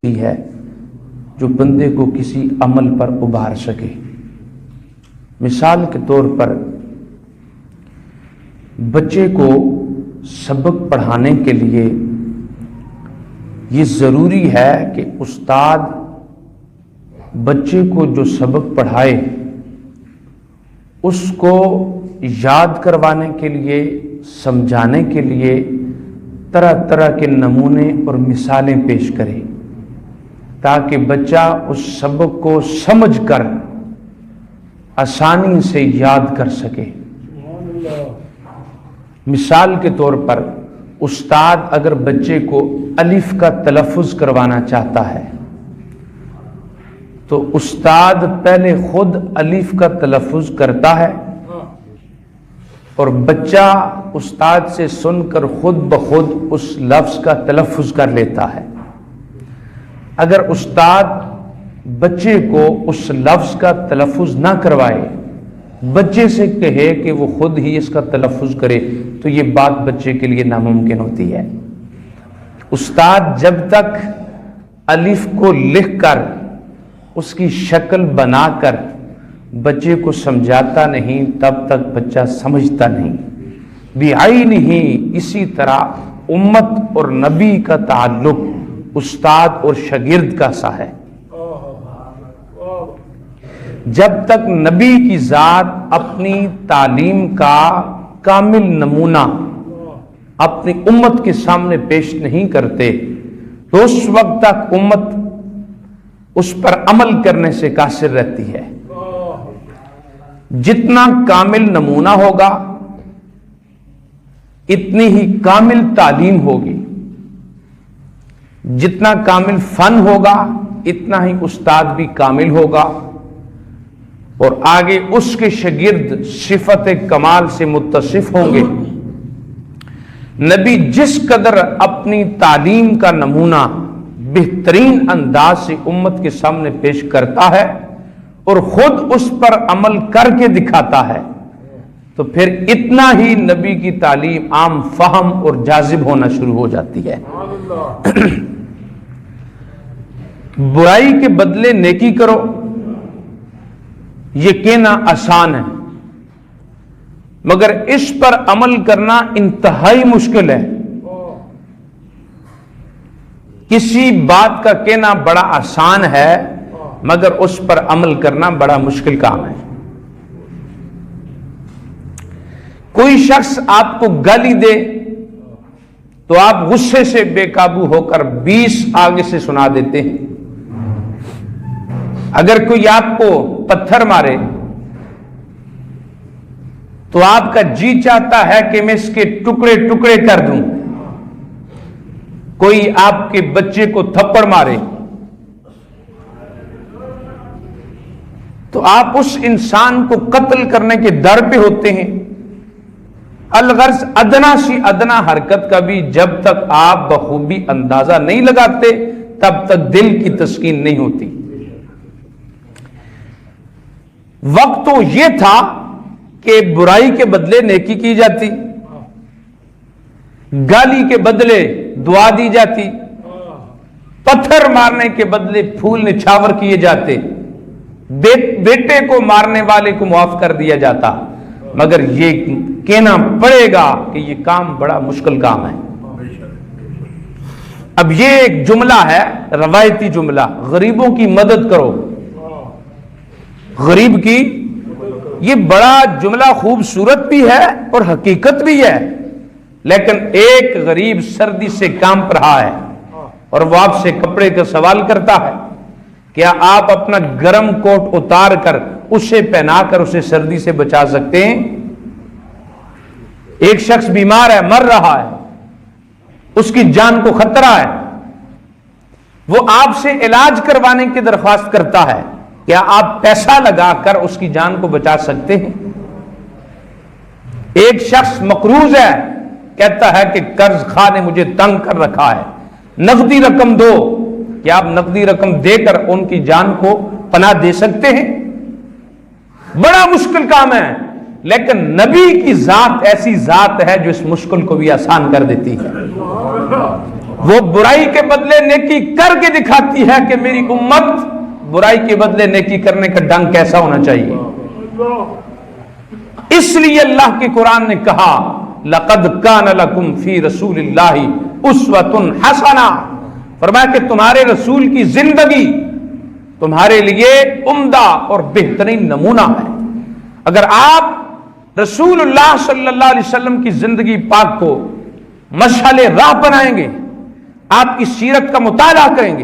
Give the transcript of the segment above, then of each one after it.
ہے جو بندے کو کسی عمل پر ابھار سکے۔ مثال کے طور پر بچے کو سبق پڑھانے کے لیے یہ ضروری ہے کہ استاد بچے کو جو سبق پڑھائے اس کو یاد کروانے کے لیے، سمجھانے کے لیے طرح طرح کے نمونے اور مثالیں پیش کرے تاکہ بچہ اس سبق کو سمجھ کر آسانی سے یاد کر سکے۔ مثال کے طور پر استاد اگر بچے کو الف کا تلفظ کروانا چاہتا ہے تو استاد پہلے خود الف کا تلفظ کرتا ہے اور بچہ استاد سے سن کر خود بخود اس لفظ کا تلفظ کر لیتا ہے۔ اگر استاد بچے کو اس لفظ کا تلفظ نہ کروائے، بچے سے کہے کہ وہ خود ہی اس کا تلفظ کرے، تو یہ بات بچے کے لیے ناممکن ہوتی ہے۔ استاد جب تک الف کو لکھ کر اس کی شکل بنا کر بچے کو سمجھاتا نہیں تب تک بچہ سمجھتا نہیں۔ بعینہ اسی طرح امت اور نبی کا تعلق استاد اور شاگرد کا سا ہے۔ جب تک نبی کی ذات اپنی تعلیم کا کامل نمونہ اپنی امت کے سامنے پیش نہیں کرتے تو اس وقت تک امت اس پر عمل کرنے سے قاصر رہتی ہے۔ جتنا کامل نمونہ ہوگا اتنی ہی کامل تعلیم ہوگی، جتنا کامل فن ہوگا اتنا ہی استاد بھی کامل ہوگا اور آگے اس کے شاگرد صفت کمال سے متصف ہوں گے۔ نبی جس قدر اپنی تعلیم کا نمونہ بہترین انداز سے امت کے سامنے پیش کرتا ہے اور خود اس پر عمل کر کے دکھاتا ہے تو پھر اتنا ہی نبی کی تعلیم عام فہم اور جاذب ہونا شروع ہو جاتی ہے۔ برائی کے بدلے نیکی کرو، یہ کہنا آسان ہے مگر اس پر عمل کرنا انتہائی مشکل ہے۔ کسی بات کا کہنا بڑا آسان ہے مگر اس پر عمل کرنا بڑا مشکل کام ہے۔ کوئی شخص آپ کو گالی دے تو آپ غصے سے بے قابو ہو کر 20 آگے سے سنا دیتے ہیں۔ اگر کوئی آپ کو پتھر مارے تو آپ کا جی چاہتا ہے کہ میں اس کے ٹکڑے ٹکڑے کر دوں۔ کوئی آپ کے بچے کو تھپڑ مارے تو آپ اس انسان کو قتل کرنے کے در پہ ہوتے ہیں۔ الغرض ادنا سی ادنا حرکت کا بھی جب تک آپ بخوبی اندازہ نہیں لگاتے تب تک دل کی تسکین نہیں ہوتی۔ وقت تو یہ تھا کہ برائی کے بدلے نیکی کی جاتی، گالی کے بدلے دعا دی جاتی، پتھر مارنے کے بدلے پھول نچھاور کیے جاتے، بیٹے کو مارنے والے کو معاف کر دیا جاتا، مگر یہ کہنا پڑے گا کہ یہ کام بڑا مشکل کام ہے۔ اب یہ ایک جملہ ہے، روایتی جملہ، غریبوں کی مدد کرو، غریب کی، یہ بڑا جملہ خوبصورت بھی ہے اور حقیقت بھی ہے، لیکن ایک غریب سردی سے کانپ رہا ہے اور وہ آپ سے کپڑے کا سوال کرتا ہے، کیا آپ اپنا گرم کوٹ اتار کر اسے پہنا کر اسے سردی سے بچا سکتے ہیں؟ ایک شخص بیمار ہے، مر رہا ہے، اس کی جان کو خطرہ ہے، وہ آپ سے علاج کروانے کی درخواست کرتا ہے، کیا آپ پیسہ لگا کر اس کی جان کو بچا سکتے ہیں؟ ایک شخص مقروض ہے، کہتا ہے کہ قرض خواہ نے مجھے تنگ کر رکھا ہے، نقدی رقم دو، کیا آپ نقدی رقم دے کر ان کی جان کو پناہ دے سکتے ہیں؟ بڑا مشکل کام ہے، لیکن نبی کی ذات ایسی ذات ہے جو اس مشکل کو بھی آسان کر دیتی ہے۔ وہ برائی کے بدلے نیکی کر کے دکھاتی ہے کہ میری امت برائی کے بدلے نیکی کرنے کا ڈنگ کیسا ہونا چاہیے. اس لیے اللہ کے قرآن نے کہا لقد کان لکم فی رسول اللہ اسوۃ حسنہ، فرمایا کہ تمہارے رسول کی زندگی تمہارے لیے عمدہ اور بہترین نمونہ ہے. اگر آپ رسول اللہ صلی اللہ علیہ وسلم کی زندگی پاک کو مشعل راہ بنائیں گے، آپ کی سیرت کا مطالعہ کریں گے،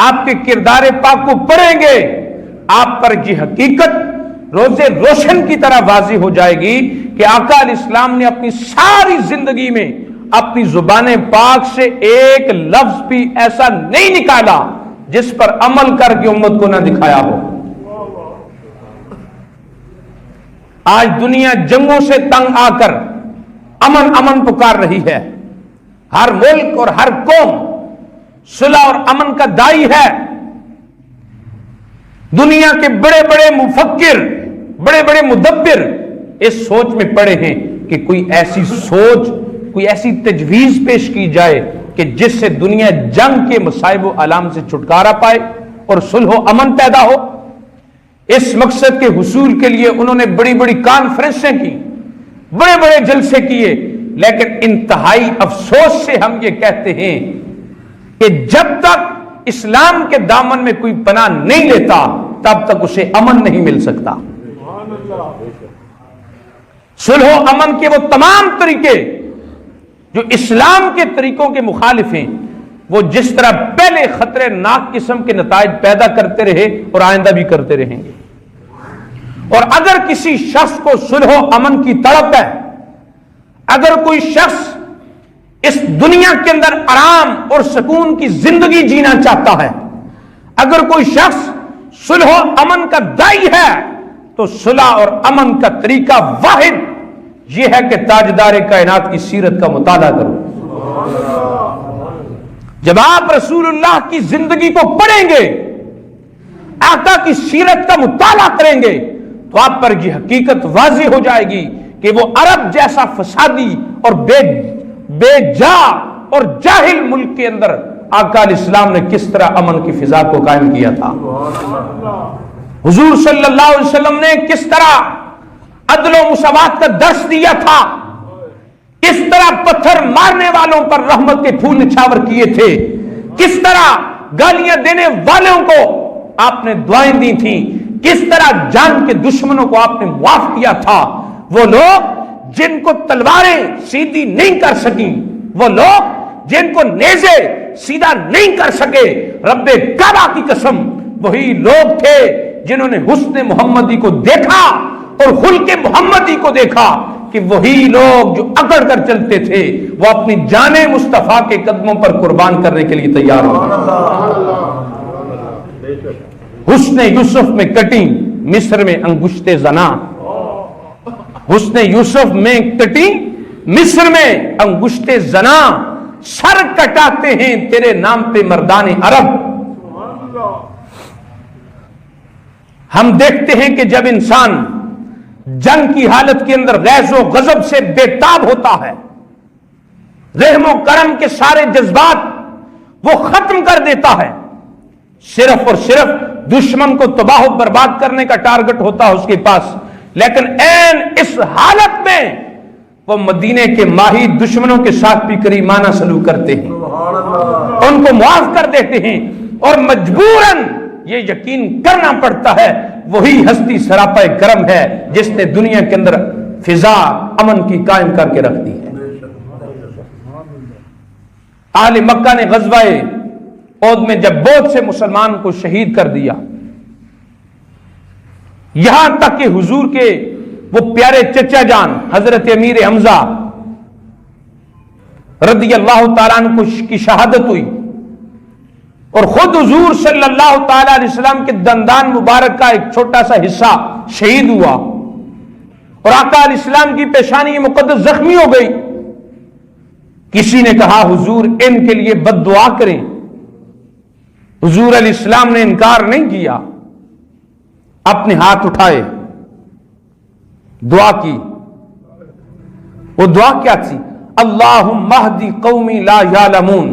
آپ کے کردار پاک کو پڑھیں گے، آپ پر یہ حقیقت روز روشن کی طرح واضح ہو جائے گی کہ آقا علیہ السلام نے اپنی ساری زندگی میں اپنی زبان پاک سے ایک لفظ بھی ایسا نہیں نکالا جس پر عمل کر کے امت کو نہ دکھایا ہو. آج دنیا جنگوں سے تنگ آ کر امن امن پکار رہی ہے. ہر ملک اور ہر قوم صلح اور امن کا دائی ہے. دنیا کے بڑے بڑے مفکر، بڑے بڑے مدبر اس سوچ میں پڑے ہیں کہ کوئی ایسی سوچ، کوئی ایسی تجویز پیش کی جائے کہ جس سے دنیا جنگ کے مصائب و آلام سے چھٹکارا پائے اور صلح و امن پیدا ہو. اس مقصد کے حصول کے لیے انہوں نے بڑی بڑی کانفرنسیں کی، بڑے بڑے جلسے کیے، لیکن انتہائی افسوس سے ہم یہ کہتے ہیں کہ جب تک اسلام کے دامن میں کوئی پناہ نہیں لیتا تب تک اسے امن نہیں مل سکتا. صلح و امن کے وہ تمام طریقے جو اسلام کے طریقوں کے مخالف ہیں، وہ جس طرح پہلے خطرے ناک قسم کے نتائج پیدا کرتے رہے اور آئندہ بھی کرتے رہیں گے. اور اگر کسی شخص کو صلح و امن کی تڑپ ہے، اگر کوئی شخص اس دنیا کے اندر آرام اور سکون کی زندگی جینا چاہتا ہے، اگر کوئی شخص صلح و امن کا دائی ہے، تو صلح اور امن کا طریقہ واحد یہ ہے کہ تاجدار کائنات کی سیرت کا مطالعہ کرو. جب آپ رسول اللہ کی زندگی کو پڑھیں گے، آقا کی سیرت کا مطالعہ کریں گے، تو آپ پر یہ حقیقت واضح ہو جائے گی کہ وہ عرب جیسا فسادی اور بے جا اور جاہل ملک کے اندر آقا علیہ السلام نے کس طرح امن کی فضا کو قائم کیا تھا. حضور صلی اللہ علیہ وسلم نے کس طرح عدل و مساوات کا درس دیا تھا، کس طرح پتھر مارنے والوں پر رحمت کے پھول نچھاور کیے تھے، کس طرح گالیاں دینے والوں کو آپ نے دعائیں دی تھیں، کس طرح جان کے دشمنوں کو آپ نے معاف کیا تھا. وہ لوگ جن کو تلواریں سیدھی نہیں کر سکیں، وہ لوگ جن کو نیزے سیدھا نہیں کر سکے، رب کعبہ کی قسم وہی لوگ تھے جنہوں نے حسن محمدی کو دیکھا اور خلق محمدی کو دیکھا کہ وہی لوگ جو اکڑ کر چلتے تھے وہ اپنی جان مصطفیٰ کے قدموں پر قربان کرنے کے لیے تیار ہو. حسن یوسف میں کٹی مصر میں انگشت زنا، حسن یوسف میں کٹی مصر میں انگشت زنا، سر کٹاتے ہیں تیرے نام پہ مردان عرب. ہم دیکھتے ہیں کہ جب انسان جنگ کی حالت کے اندر غیظ و غضب سے بے تاب ہوتا ہے، رحم و کرم کے سارے جذبات وہ ختم کر دیتا ہے، صرف اور صرف دشمن کو تباہ و برباد کرنے کا ٹارگٹ ہوتا ہے اس کے پاس. لیکن این اس حالت میں وہ مدینے کے ماہی دشمنوں کے ساتھ بھی کریمانہ سلوک کرتے ہیں، ان کو معاف کر دیتے ہیں، اور مجبوراً یہ یقین کرنا پڑتا ہے وہی ہستی سراپا کرم ہے جس نے دنیا کے اندر فضا امن کی قائم کر کے رکھ دی ہے. اہل مکہ نے غزوہ احد میں جب بہت سے مسلمان کو شہید کر دیا، یہاں تک کہ حضور کے وہ پیارے چچا جان حضرت امیر حمزہ رضی اللہ تعالیٰ عنہ کی شہادت ہوئی، اور خود حضور صلی اللہ تعالی علیہ وسلم کے دندان مبارک کا ایک چھوٹا سا حصہ شہید ہوا، اور آقا علیہ السلام کی پیشانی مقدس زخمی ہو گئی. کسی نے کہا حضور ان کے لیے بد دعا کریں. حضور علیہ السلام نے انکار نہیں کیا، اپنے ہاتھ اٹھائے، دعا کی. وہ دعا کیا تھی؟ اللہم اہدی قومی لا یعلمون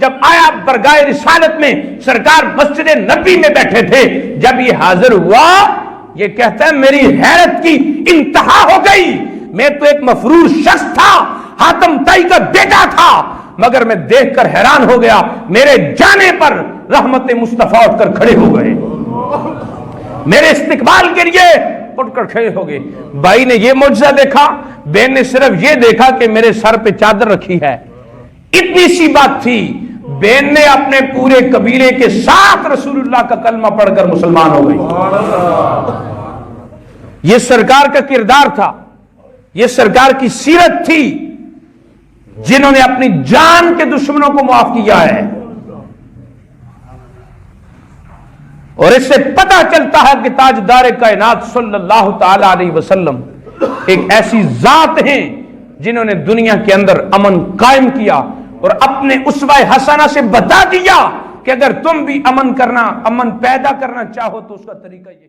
جب آیا برگاہ رسالت میں، سرکار مسجد نبی میں بیٹھے تھے، جب یہ حاضر ہوا یہ کہتا ہے میری حیرت کی انتہا ہو گئی، میں تو ایک مفروض شخص تھا، حاتم طائی کا بیٹا تھا، مگر میں دیکھ کر حیران ہو گیا، میرے جانے پر رحمت مصطفیٰ اٹھ کر کھڑے ہو گئے، میرے استقبال کے لیے اٹھ کر کھڑے ہو گئے۔ بھائی نے یہ معجزہ دیکھا، بہن نے صرف یہ دیکھا کہ میرے سر پہ چادر رکھی ہے، اتنی سی بات تھی۔ بہن نے اپنے پورے قبیلے کے ساتھ رسول اللہ کا کلمہ پڑھ کر مسلمان ہو گئی۔ یہ سرکار کا کردار تھا، یہ سرکار کی سیرت تھی، جنہوں نے اپنی جان کے دشمنوں کو معاف کیا ہے۔ اور اس سے پتہ چلتا ہے کہ تاجدار کائنات صلی اللہ تعالی علیہ وسلم ایک ایسی ذات ہیں جنہوں نے دنیا کے اندر امن قائم کیا اور اپنے اسوہ حسنہ سے بتا دیا کہ اگر تم بھی امن پیدا کرنا چاہو تو اس کا طریقہ یہ